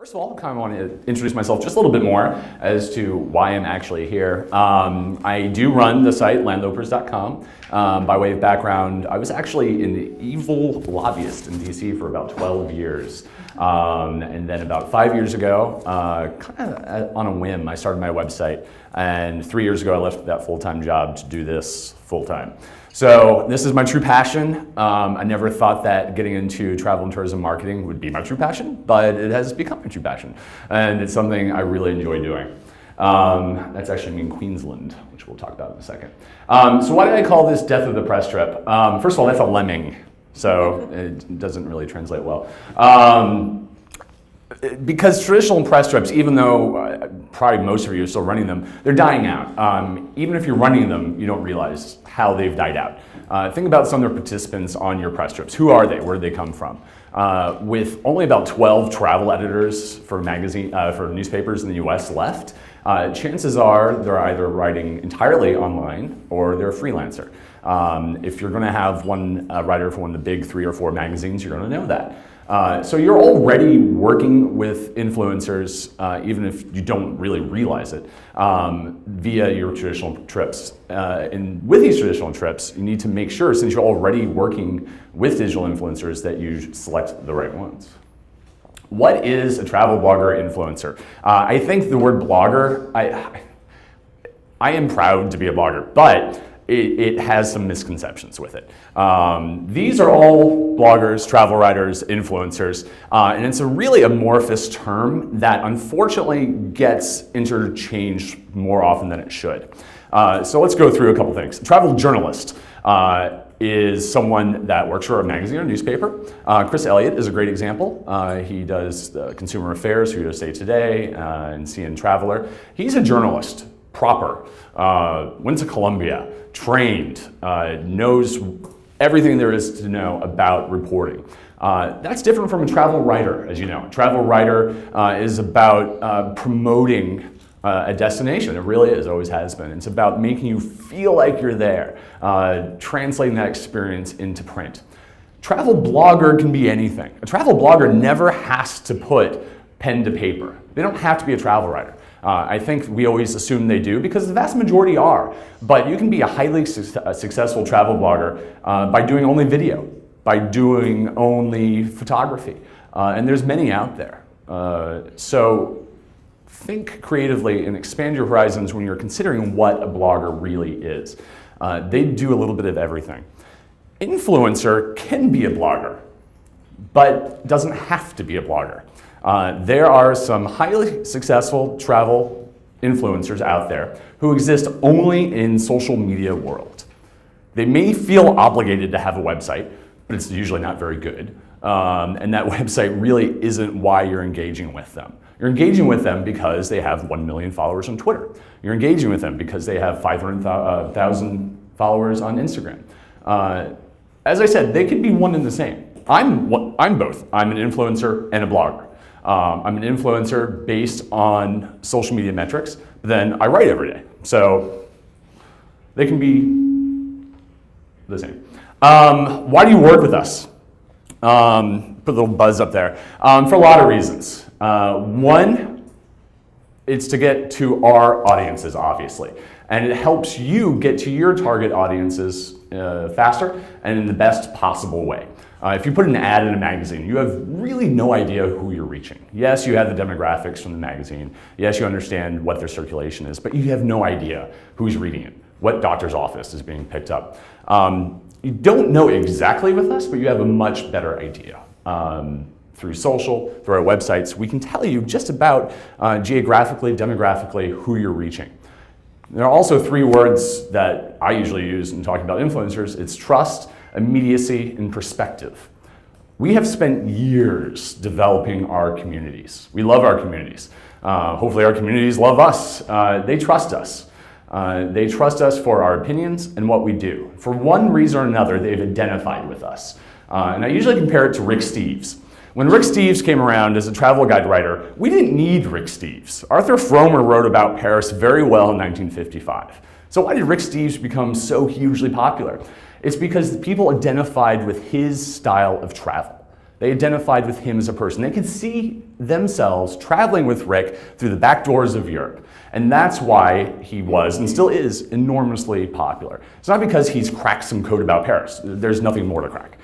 First of all, I kind of want to introduce myself just a little bit more as to why I'm actually here. I do run the site landlopers.com. By way of background, I was actually an evil lobbyist in DC for about 12 years. And then about 5 years ago, kind of on a whim, I started my website. And 3 years ago, I left that full-time job to do this full-time. So this is my true passion. I never thought that getting into travel and tourism marketing would be my true passion, but it has become my true passion. And it's something I really enjoy doing. That's actually me in Queensland, which we'll talk about in a second. So why did I call this Death of the Press Trip? First of all, that's a lemming, so it doesn't really translate well. Because traditional press trips, even though probably most of you are still running them, they're dying out. Even if you're running them, you don't realize how they've died out. Think about some of the participants on your press trips. Who are they? Where did they come from? With only about 12 travel editors for newspapers in the US left, chances are they're either writing entirely online or they're a freelancer. If you're going to have one writer for one of the big 3 or 4 magazines, you're going to know that. So you're already working with influencers, even if you don't really realize it, via your traditional trips. And with these traditional trips, you need to make sure, since you're already working with digital influencers, that you select the right ones. What is a travel blogger influencer? I think the word blogger, I am proud to be a blogger, but it has some misconceptions with it. These are all bloggers, travel writers, influencers, and it's a really amorphous term that unfortunately gets interchanged more often than it should. So let's go through a couple things. A travel journalist is someone that works for a magazine or newspaper. Chris Elliott is a great example. He does consumer affairs for USA Today and CN Traveler. He's a journalist. Proper, went to Columbia, trained, knows everything there is to know about reporting. That's different from a travel writer, as you know. A travel writer is about promoting a destination. It really is, always has been. It's about making you feel like you're there, translating that experience into print. Travel blogger can be anything. A travel blogger never has to put pen to paper. They don't have to be a travel writer. I think we always assume they do because the vast majority are. But you can be a highly successful travel blogger by doing only video, by doing only photography. And there's many out there. So think creatively and expand your horizons when you're considering what a blogger really is. They do a little bit of everything. Influencer can be a blogger, but doesn't have to be a blogger. There are some highly successful travel influencers out there who exist only in social media world. They may feel obligated to have a website, but it's usually not very good. And that website really isn't why you're engaging with them. You're engaging with them because they have 1 million followers on Twitter. You're engaging with them because they have 500,000 followers on Instagram. As I said, they can be one and the same. I'm both. I'm an influencer and a blogger. I'm an influencer based on social media metrics, but then I write every day. So they can be the same. Why do you work with us? Put a little buzz up there. For a lot of reasons. One, it's to get to our audiences, obviously. And it helps you get to your target audiences faster and in the best possible way. If you put an ad in a magazine, you have really no idea who you're reaching. Yes, you have the demographics from the magazine. Yes, you understand what their circulation is, but you have no idea who's reading it, what doctor's office is being picked up. You don't know exactly with us, but you have a much better idea. Through social, through our websites, we can tell you just about geographically, demographically, who you're reaching. There are also 3 words that I usually use in talking about influencers. It's trust, immediacy, and perspective. We have spent years developing our communities. We love our communities. Hopefully our communities love us. They trust us. They trust us for our opinions and what we do. For one reason or another, they've identified with us. And I usually compare it to Rick Steves. When Rick Steves came around as a travel guide writer, we didn't need Rick Steves. Arthur Fromer wrote about Paris very well in 1955. So why did Rick Steves become so hugely popular? It's because people identified with his style of travel. They identified with him as a person. They could see themselves traveling with Rick through the back doors of Europe. And that's why he was, and still is, enormously popular. It's not because he's cracked some code about Paris. There's nothing more to crack.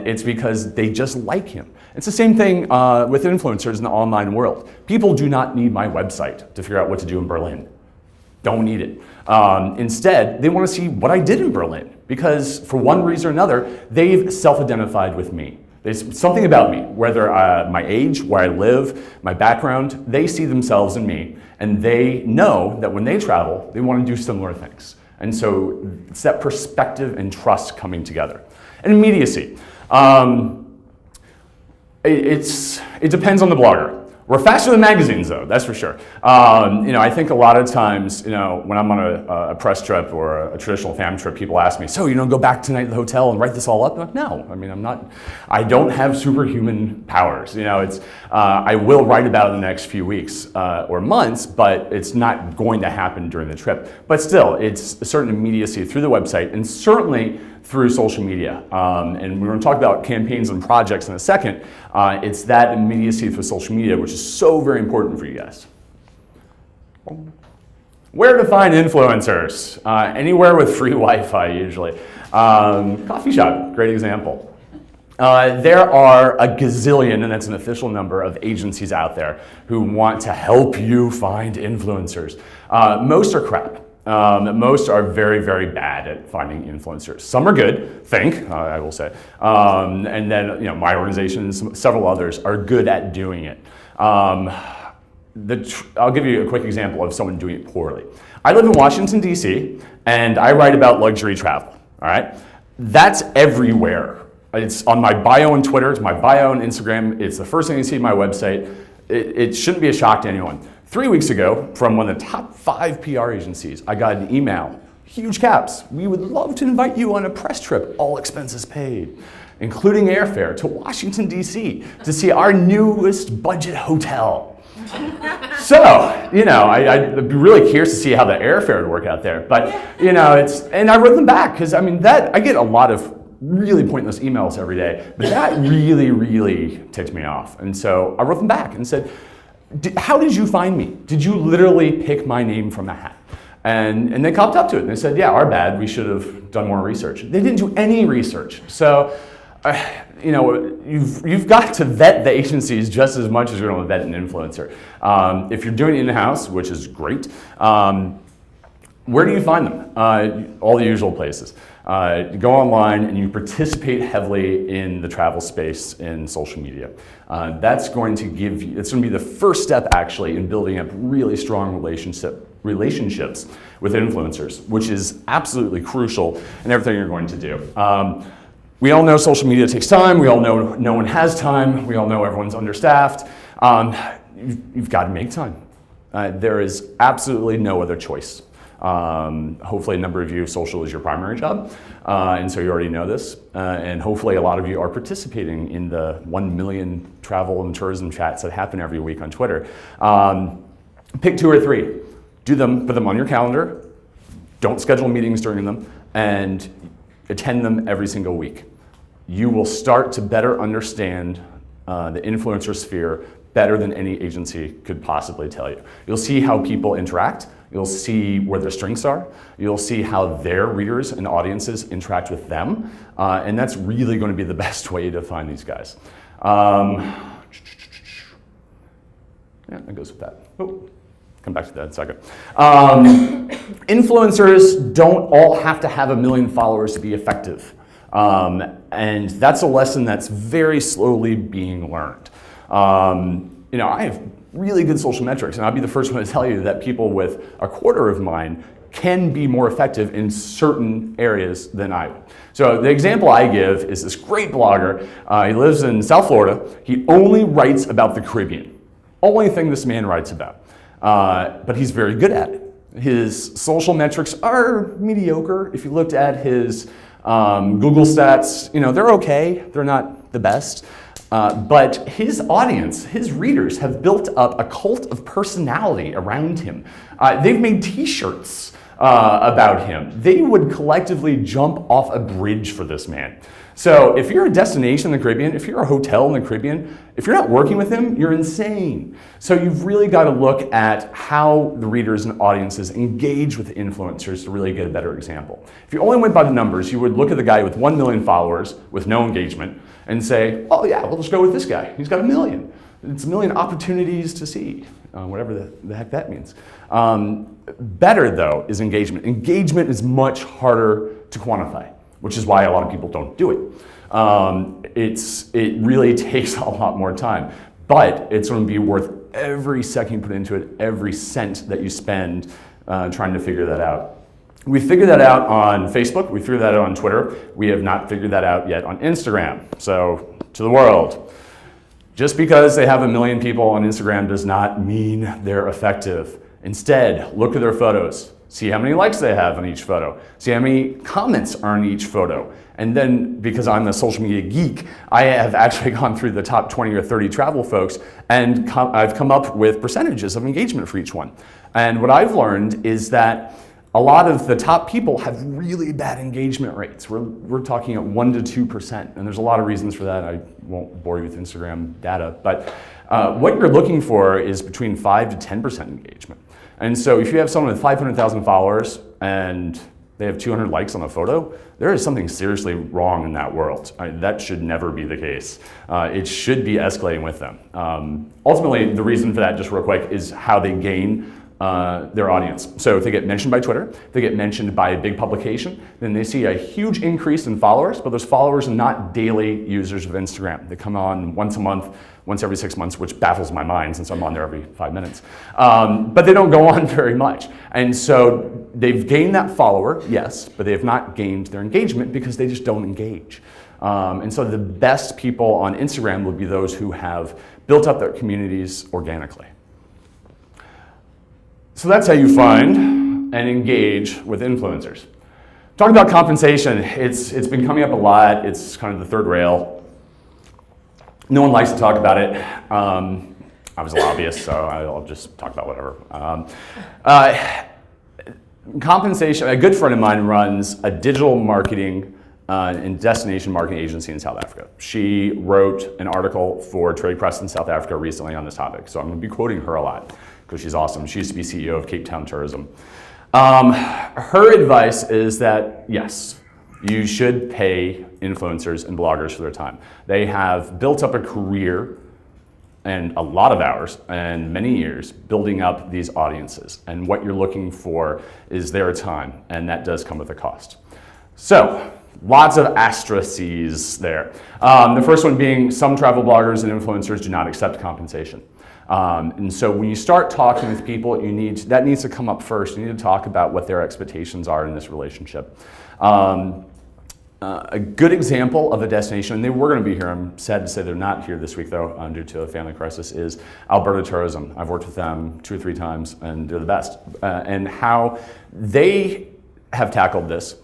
It's because they just like him. It's the same thing with influencers in the online world. People do not need my website to figure out what to do in Berlin. Don't need it. Instead, they want to see what I did in Berlin, because for one reason or another, they've self-identified with me. There's something about me, whether my age, where I live, my background, they see themselves in me, and they know that when they travel, they want to do similar things. And so it's that perspective and trust coming together. And immediacy. It depends on the blogger. We're faster than magazines, though, that's for sure. I think a lot of times, when I'm on a press trip or a traditional fam trip, people ask me, so, go back tonight to the hotel and write this all up? I'm like, no, I don't have superhuman powers. I will write about it in the next few weeks or months, but it's not going to happen during the trip. But still, it's a certain immediacy through the website, and certainly through social media. And we're going to talk about campaigns and projects in a second. It's that immediacy through social media, which is so very important for you guys. Where to find influencers? Anywhere with free Wi-Fi, usually. Coffee shop, great example. There are a gazillion, and that's an official number, of agencies out there who want to help you find influencers. Most are crap. Most are very, very bad at finding influencers. Some are good, I will say. And then, my organization and several others are good at doing it. I'll give you a quick example of someone doing it poorly. I live in Washington, D.C., and I write about luxury travel, all right? That's everywhere. It's on my bio on Twitter, it's my bio on Instagram, it's the first thing you see on my website. It shouldn't be a shock to anyone. 3 weeks ago, from one of the top 5 PR agencies, I got an email, huge caps. We would love to invite you on a press trip, all expenses paid, including airfare to Washington, D.C. to see our newest budget hotel. So, I'd be really curious to see how the airfare would work out there. But, and I wrote them back, because, I get a lot of really pointless emails every day, but that really, really ticked me off. And so I wrote them back and said, how did you find me? Did you literally pick my name from a hat? And they copped up to it. And they said, yeah, our bad. We should have done more research. They didn't do any research. So, you've got to vet the agencies just as much as you're going to vet an influencer. If you're doing it in-house, which is great, where do you find them? All the usual places. You go online and you participate heavily in the travel space in social media. That's going to give you, it's going to be the first step actually in building up really strong relationships with influencers, which is absolutely crucial in everything you're going to do. We all know social media takes time. We all know no one has time. We all know everyone's understaffed. You've got to make time. There is absolutely no other choice. Hopefully a number of you, social is your primary job, and so you already know this, and hopefully a lot of you are participating in the 1 million travel and tourism chats that happen every week on Twitter. Pick 2 or 3, do them, put them on your calendar, don't schedule meetings during them, and attend them every single week. You will start to better understand the influencer sphere better than any agency could possibly tell you. You'll see how people interact. You'll see where their strengths are. You'll see how their readers and audiences interact with them. And that's really going to be the best way to find these guys. Yeah, that goes with that. Oh, come back to that in a second. Influencers don't all have to have 1 million followers to be effective. And that's a lesson that's very slowly being learned. I have really good social metrics, and I'll be the first one to tell you that people with 1/4 of mine can be more effective in certain areas than I would. So the example I give is this great blogger. He lives in South Florida. He only writes about the Caribbean. Only thing this man writes about. But he's very good at it. His social metrics are mediocre. If you looked at his Google stats, they're okay. They're not the best. But his audience, his readers, have built up a cult of personality around him. They've made t-shirts about him. They would collectively jump off a bridge for this man. So if you're a destination in the Caribbean, if you're a hotel in the Caribbean, if you're not working with them, you're insane. So you've really got to look at how the readers and audiences engage with influencers to really get a better example. If you only went by the numbers, you would look at the guy with 1 million followers with no engagement and say, oh yeah, we'll just go with this guy. He's got 1 million. It's 1 million opportunities to see, whatever the heck that means. Better though is engagement. Engagement is much harder to quantify, which is why a lot of people don't do it. It really takes a lot more time, but it's going to be worth every second you put into it, every cent that you spend trying to figure that out. We figured that out on Facebook, we figured that out on Twitter, we have not figured that out yet on Instagram. So, to the world, just because they have 1 million people on Instagram does not mean they're effective. Instead, look at their photos. See how many likes they have on each photo. See how many comments are on each photo. And then, because I'm a social media geek, I have actually gone through the top 20 or 30 travel folks, and I've come up with percentages of engagement for each one. And what I've learned is that a lot of the top people have really bad engagement rates. We're talking at 1 to 2%, and there's a lot of reasons for that. I won't bore you with Instagram data, but what you're looking for is between 5 to 10% engagement. And so if you have someone with 500,000 followers and they have 200 likes on a photo, there is something seriously wrong in that world. That should never be the case. It should be escalating with them. Ultimately, the reason for that, just real quick, is how they gain their audience. So if they get mentioned by Twitter, if they get mentioned by a big publication, then they see a huge increase in followers, but those followers are not daily users of Instagram. They come on once a month, once every 6 months, which baffles my mind since I'm on there every 5 minutes. But they don't go on very much. And so they've gained that follower, yes, but they have not gained their engagement because they just don't engage. And so the best people on Instagram will be those who have built up their communities organically. So that's how you find and engage with influencers. Talking about compensation, it's been coming up a lot. It's kind of the third rail. No one likes to talk about it. I was a lobbyist, so I'll just talk about whatever. Compensation, a good friend of mine runs a digital marketing and destination marketing agency in South Africa. She wrote an article for Trade Press in South Africa recently on this topic, so I'm going to be quoting her a lot because she's awesome. She used to be CEO of Cape Town Tourism. Her advice is that, yes, you should pay influencers and bloggers for their time. They have built up a career and a lot of hours and many years building up these audiences. And what you're looking for is their time, and that does come with a cost. So, lots of asterisks there. The first one being some travel bloggers and influencers do not accept compensation. And so when you start talking with people, that needs to come up first. You need to talk about what their expectations are in this relationship. A good example of a destination, and they were going to be here, I'm sad to say they're not here this week though, due to a family crisis, is Alberta Tourism. I've worked with them 2 or 3 times, and they're the best. And how they have tackled this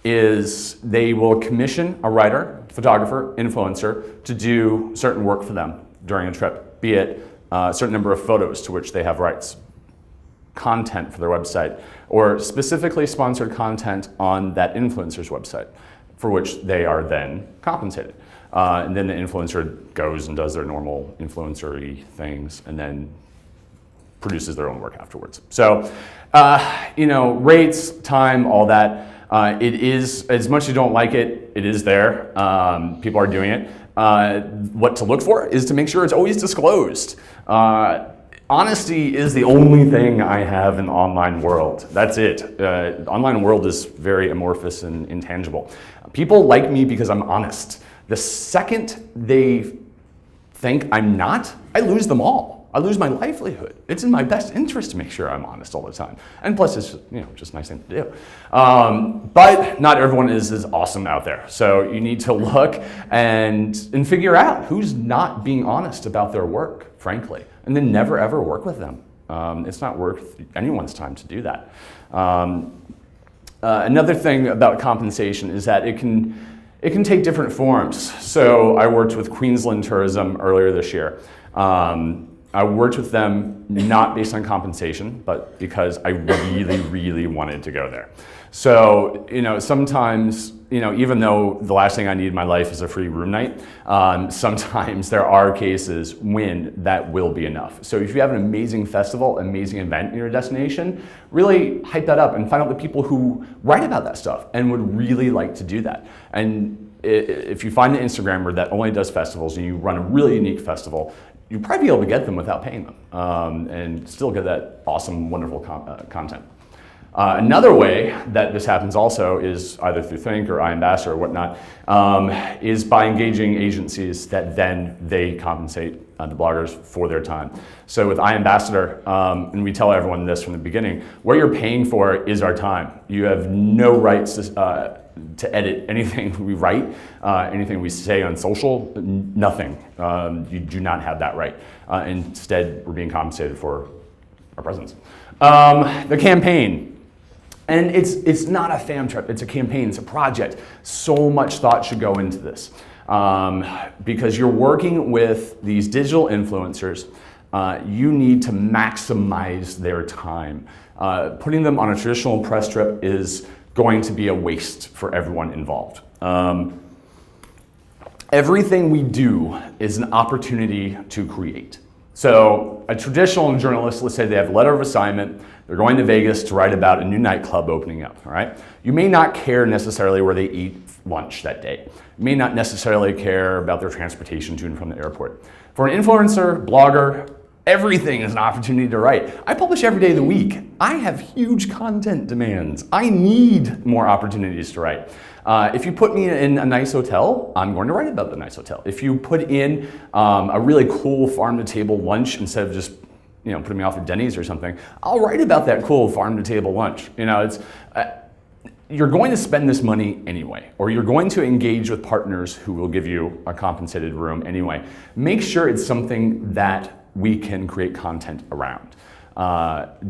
is they will commission a writer, photographer, influencer to do certain work for them during a trip, be it a certain number of photos to which they have rights, content for their website, or specifically sponsored content on that influencer's website, for which they are then compensated. And then the influencer goes and does their normal influencer-y things and then produces their own work afterwards. So, rates, time, all that, it is, as much as you don't like it, it is there. People are doing it. What to look for is to make sure it's always disclosed. Honesty is the only thing I have in the online world. That's it. Online world is very amorphous and intangible. People like me because I'm honest. The second they think I'm not, I lose them all. I lose my livelihood. It's in my best interest to make sure I'm honest all the time. And plus, it's just a nice thing to do. But not everyone is as awesome out there. So you need to look and figure out who's not being honest about their work, frankly, and then never ever work with them. It's not worth anyone's time to do that. Another thing about compensation is that it can take different forms. So I worked with Queensland Tourism earlier this year. I worked with them not based on compensation, but because I really, really wanted to go there. So, sometimes even though the last thing I need in my life is a free room night, sometimes there are cases when that will be enough. So if you have an amazing festival, amazing event in your destination, really hype that up and find out the people who write about that stuff and would really like to do that. And if you find an Instagrammer that only does festivals and you run a really unique festival, you'll probably be able to get them without paying them and still get that awesome, wonderful content. Another way that this happens also is either through Think or iAmbassador or whatnot, is by engaging agencies that then they compensate the bloggers for their time. So with iAmbassador, and we tell everyone this from the beginning, what you're paying for is our time. You have no rights to edit anything we write, anything we say on social, nothing. You do not have that right. Instead, we're being compensated for our presence. The campaign. And it's not a fam trip, it's a campaign, it's a project. So much thought should go into this. Because you're working with these digital influencers, you need to maximize their time. Putting them on a traditional press trip is going to be a waste for everyone involved. Everything we do is an opportunity to create. So a traditional journalist, let's say they have a letter of assignment, they're going to Vegas to write about a new nightclub opening up, all right? You may not care necessarily where they eat lunch that day. You may not necessarily care about their transportation to and from the airport. For an influencer, blogger, everything is an opportunity to write. I publish every day of the week. I have huge content demands. I need more opportunities to write. If you put me in a nice hotel, I'm going to write about the nice hotel. If you put in a really cool farm-to-table lunch instead of just putting me off at Denny's or something, I'll write about that cool farm-to-table lunch. You're going to spend this money anyway, or you're going to engage with partners who will give you a compensated room anyway. Make sure it's something that we can create content around.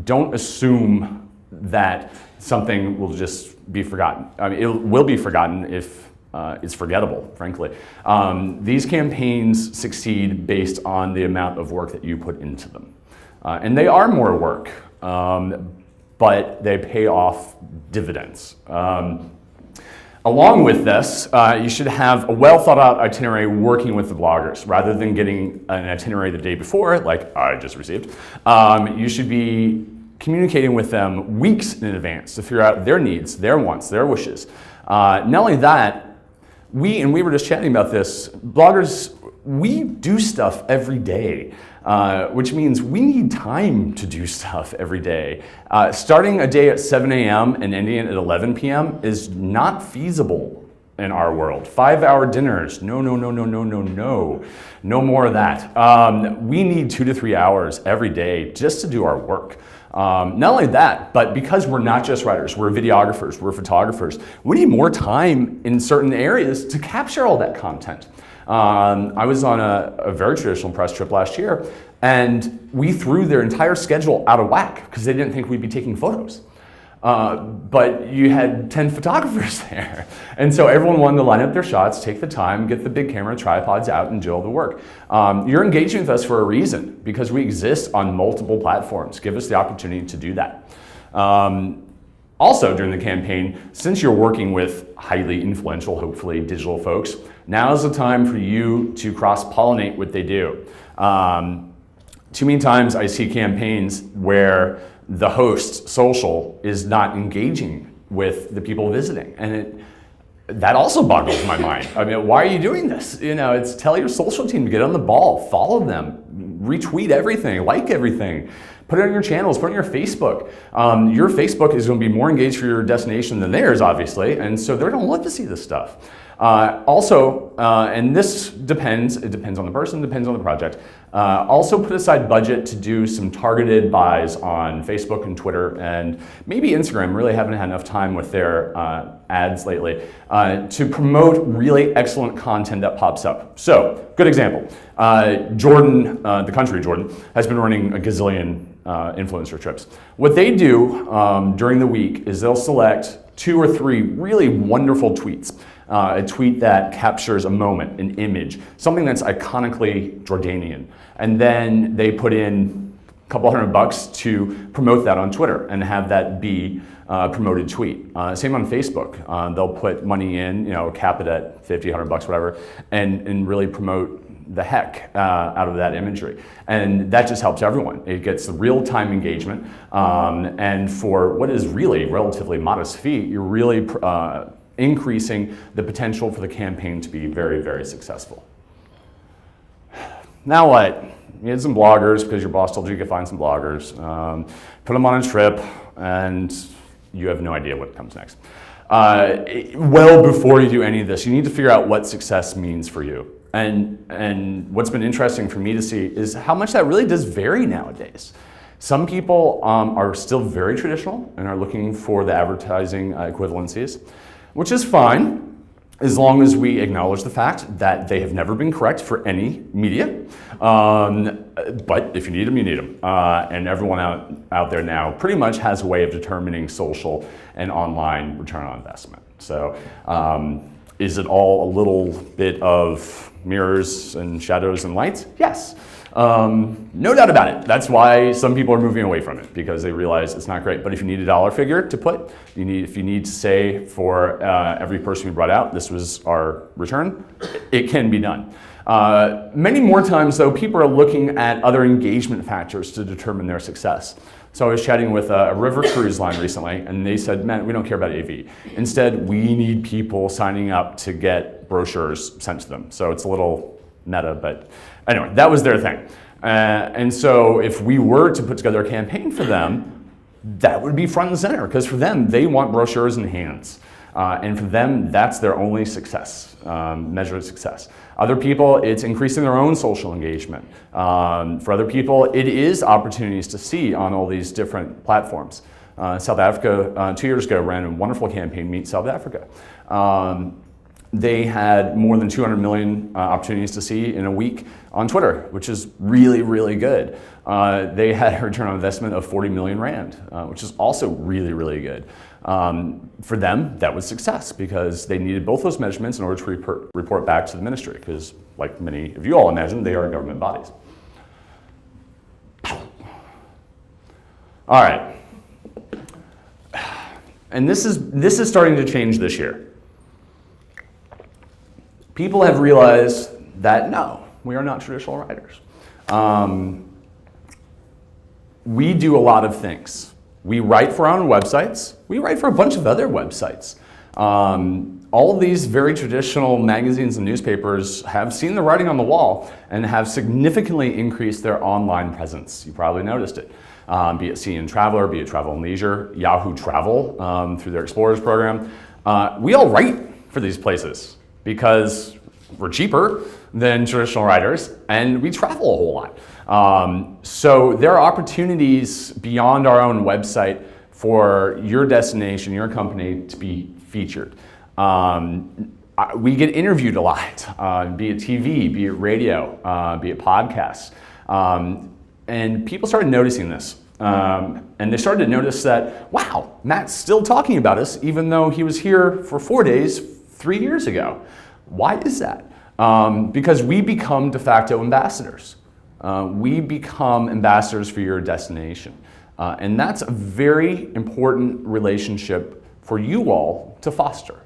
Don't assume that something will just be forgotten. I mean, it will be forgotten if it's forgettable, frankly. These campaigns succeed based on the amount of work that you put into them. And they are more work, but they pay off dividends. Along with this, you should have a well thought out itinerary working with the bloggers rather than getting an itinerary the day before, like I just received. You should be communicating with them weeks in advance to figure out their needs, their wants, their wishes. Not only that, we were just chatting about this, bloggers, we do stuff every day. Which means we need time to do stuff every day. Starting a day at 7 a.m. and ending it at 11 p.m. is not feasible in our world. 5-hour dinners, no. No more of that. We need 2 to 3 hours every day just to do our work. Not only that, but because we're not just writers, we're videographers, we're photographers, we need more time in certain areas to capture all that content. I was on a very traditional press trip last year, and we threw their entire schedule out of whack because they didn't think we'd be taking photos. But you had 10 photographers there. And so everyone wanted to line up their shots, take the time, get the big camera tripods out, and do all the work. You're engaging with us for a reason, because we exist on multiple platforms. Give us the opportunity to do that. Also, during the campaign, since you're working with highly influential, hopefully, digital folks, now's the time for you to cross-pollinate what they do. Too many times I see campaigns where the host, social, is not engaging with the people visiting. And that also boggles my mind. I mean, why are you doing this? It's tell your social team to get on the ball, follow them, retweet everything, like everything. Put it on your channels, put it on your Facebook. Your Facebook is going to be more engaged for your destination than theirs, obviously, and so they're going to love to see this stuff. Also, and this depends, it depends on the person, depends on the project, also put aside budget to do some targeted buys on Facebook and Twitter and maybe Instagram. Really haven't had enough time with their ads lately to promote really excellent content that pops up. So, good example, Jordan, the country Jordan, has been running a gazillion influencer trips. What they do during the week is they'll select 2 or 3 really wonderful tweets. A tweet that captures a moment, an image, something that's iconically Jordanian. And then they put in couple $100 to promote that on Twitter and have that be a promoted tweet. Same on Facebook. They'll put money in, cap it at 50, $100, whatever, and really promote the heck out of that imagery. And that just helps everyone. It gets the real-time engagement. And for what is really relatively modest fee, you're really increasing the potential for the campaign to be very, very successful. Now what? You had some bloggers because your boss told you could find some bloggers. Put them on a trip, and you have no idea what comes next. Well before you do any of this, you need to figure out what success means for you. And what's been interesting for me to see is how much that really does vary nowadays. Some people are still very traditional and are looking for the advertising equivalencies, which is fine, as long as we acknowledge the fact that they have never been correct for any media. But if you need them, you need them. And everyone out there now pretty much has a way of determining social and online return on investment. So is it all a little bit of mirrors and shadows and lights? Yes. No doubt about it. That's why some people are moving away from it, because they realize it's not great. But if you need a dollar figure to put, if you need to say for every person we brought out, this was our return, it can be done. Many more times, though, people are looking at other engagement factors to determine their success. So I was chatting with a river cruise line recently, and they said, man, we don't care about AV. Instead, we need people signing up to get brochures sent to them. So it's a little meta, but anyway, that was their thing. And so if we were to put together a campaign for them, that would be front and center, because for them, they want brochures in hands. And for them, that's their only success, measure of success. Other people, it's increasing their own social engagement. For other people, it is opportunities to see on all these different platforms. South Africa, 2 years ago, ran a wonderful campaign, Meet South Africa. They had more than 200 million opportunities to see in a week on Twitter, which is really, really good. They had a return on investment of 40 million Rand, which is also really, really good. For them, that was success, because they needed both those measurements in order to report back to the ministry, because like many of you all imagine, they are government bodies. All right. And this is starting to change this year. People have realized that no, we are not traditional writers. We do a lot of things. We write for our own websites. We write for a bunch of other websites. All of these very traditional magazines and newspapers have seen the writing on the wall and have significantly increased their online presence. You probably noticed it. Be it CNN Traveler, be it Travel and Leisure, Yahoo Travel through their Explorers program. We all write for these places because we're cheaper than traditional writers and we travel a whole lot. So there are opportunities beyond our own website for your destination, your company to be featured. We get interviewed a lot, be it TV, be it radio, be it podcasts. And people started noticing this. And they started to notice that, wow, Matt's still talking about us even though he was here for 4 days 3 years ago. Why is that? Because we become de facto ambassadors. We become ambassadors for your destination. And that's a very important relationship for you all to foster.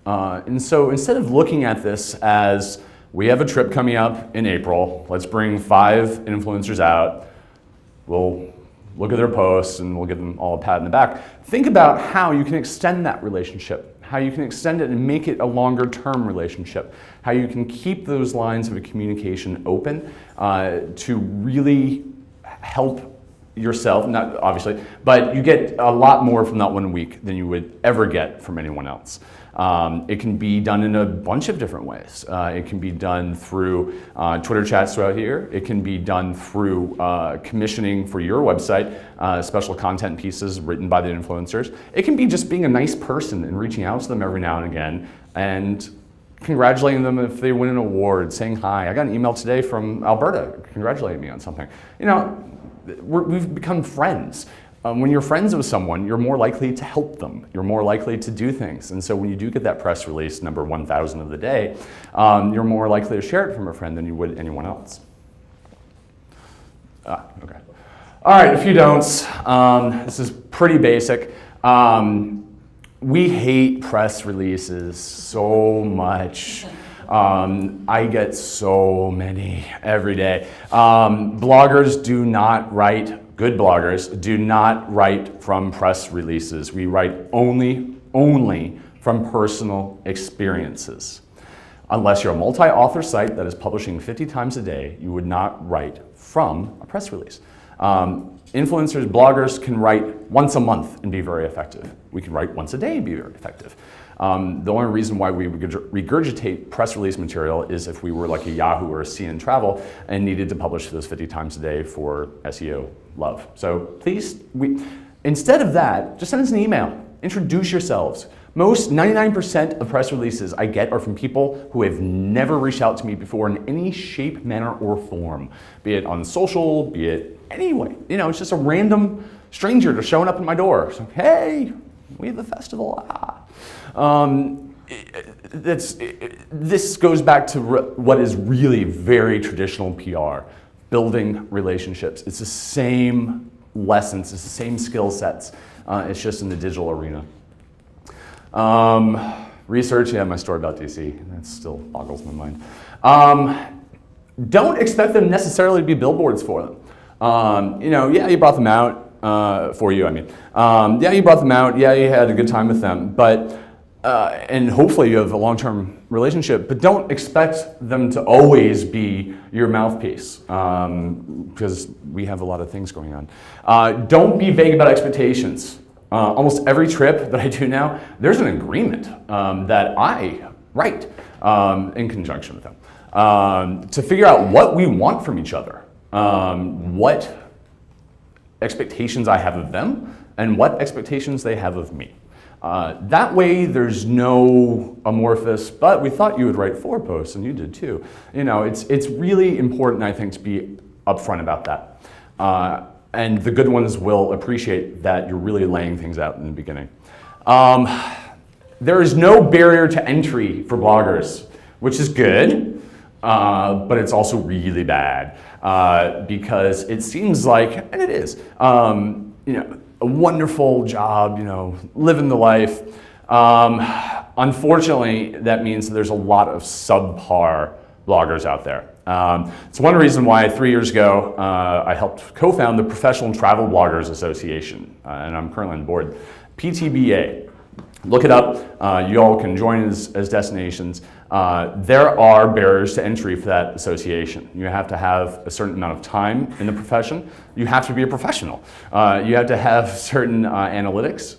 And so instead of looking at this as, we have a trip coming up in April, let's bring 5 influencers out, we'll look at their posts and we'll give them all a pat in the back. Think about how you can extend that relationship, how you can extend it and make it a longer term relationship, how you can keep those lines of communication open to really help yourself, not obviously, but you get a lot more from that 1 week than you would ever get from anyone else. It can be done in a bunch of different ways. It can be done through Twitter chats throughout here. It can be done through commissioning for your website, special content pieces written by the influencers. It can be just being a nice person and reaching out to them every now and again and congratulating them if they win an award, saying hi. I got an email today from Alberta congratulating me on something. You know, we've become friends. When you're friends with someone, you're more likely to help them. You're more likely to do things. And so when you do get that press release, number 1,000 of the day, you're more likely to share it from a friend than you would anyone else. Okay. All right, a few don'ts. This is pretty basic. We hate press releases so much. I get so many every day. Bloggers do not write, good bloggers do not write from press releases. We write only from personal experiences. Unless you're a multi-author site that is publishing 50 times a day, you would not write from a press release. Influencers, bloggers can write once a month and be very effective. We can write once a day and be very effective. The only reason why we regurgitate press release material is if we were like a Yahoo or a CNN Travel and needed to publish those 50 times a day for SEO love. So please, instead of that, just send us an email. Introduce yourselves. Most 99% of press releases I get are from people who have never reached out to me before in any shape, manner, or form. Be it on social, be it anyway. You know, it's just a random stranger just showing up at my door. So, hey, we have a festival. This goes back to what is really very traditional PR, building relationships. It's the same lessons, it's the same skill sets. It's just in the digital arena. Research, yeah, my story about DC, that still boggles my mind. Don't expect them necessarily to be billboards for them. You know, yeah, you brought them out, for you, I mean. Yeah, you brought them out, yeah, you had a good time with them, but, and hopefully you have a long-term relationship, but don't expect them to always be your mouthpiece, because we have a lot of things going on. Don't be vague about expectations. Almost every trip that I do now, there's an agreement that I write in conjunction with them to figure out what we want from each other, what expectations I have of them, and what expectations they have of me. That way, there's no amorphous, but we thought you would write 4 posts, and you did too. You know, it's really important, I think, to be upfront about that. And the good ones will appreciate that you're really laying things out in the beginning. There is no barrier to entry for bloggers, which is good, but it's also really bad because it seems like, and it is, you know, a wonderful job, you know, living the life. Unfortunately, that means that there's a lot of subpar bloggers out there. It's one reason why 3 years ago I helped co-found the Professional Travel Bloggers Association, and I'm currently on the board, PTBA. Look it up. You all can join as destinations. There are barriers to entry for that association. You have to have a certain amount of time in the profession. You have to be a professional. You have to have certain analytics.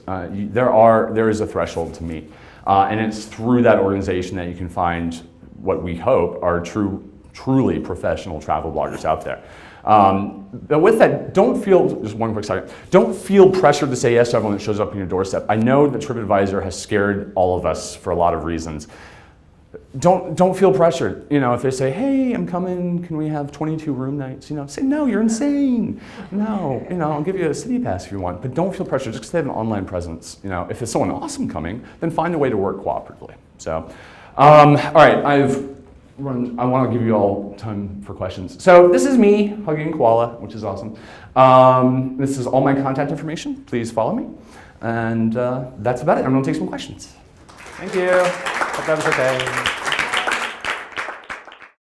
There is a threshold to meet. And it's through that organization that you can find what we hope are truly professional travel bloggers out there. But with that, just one quick second, don't feel pressured to say yes to everyone that shows up on your doorstep. I know that TripAdvisor has scared all of us for a lot of reasons. Don't feel pressured. You know, if they say, hey, I'm coming, can we have 22 room nights? You know, say, no, you're insane. No, you know, I'll give you a city pass if you want, but don't feel pressured just because they have an online presence. You know, if it's someone awesome coming, then find a way to work cooperatively. So, all right, I want to give you all time for questions. So this is me hugging a koala, which is awesome. This is all my contact information. Please follow me. And that's about it. I'm going to take some questions. Thank you. Hope that was okay.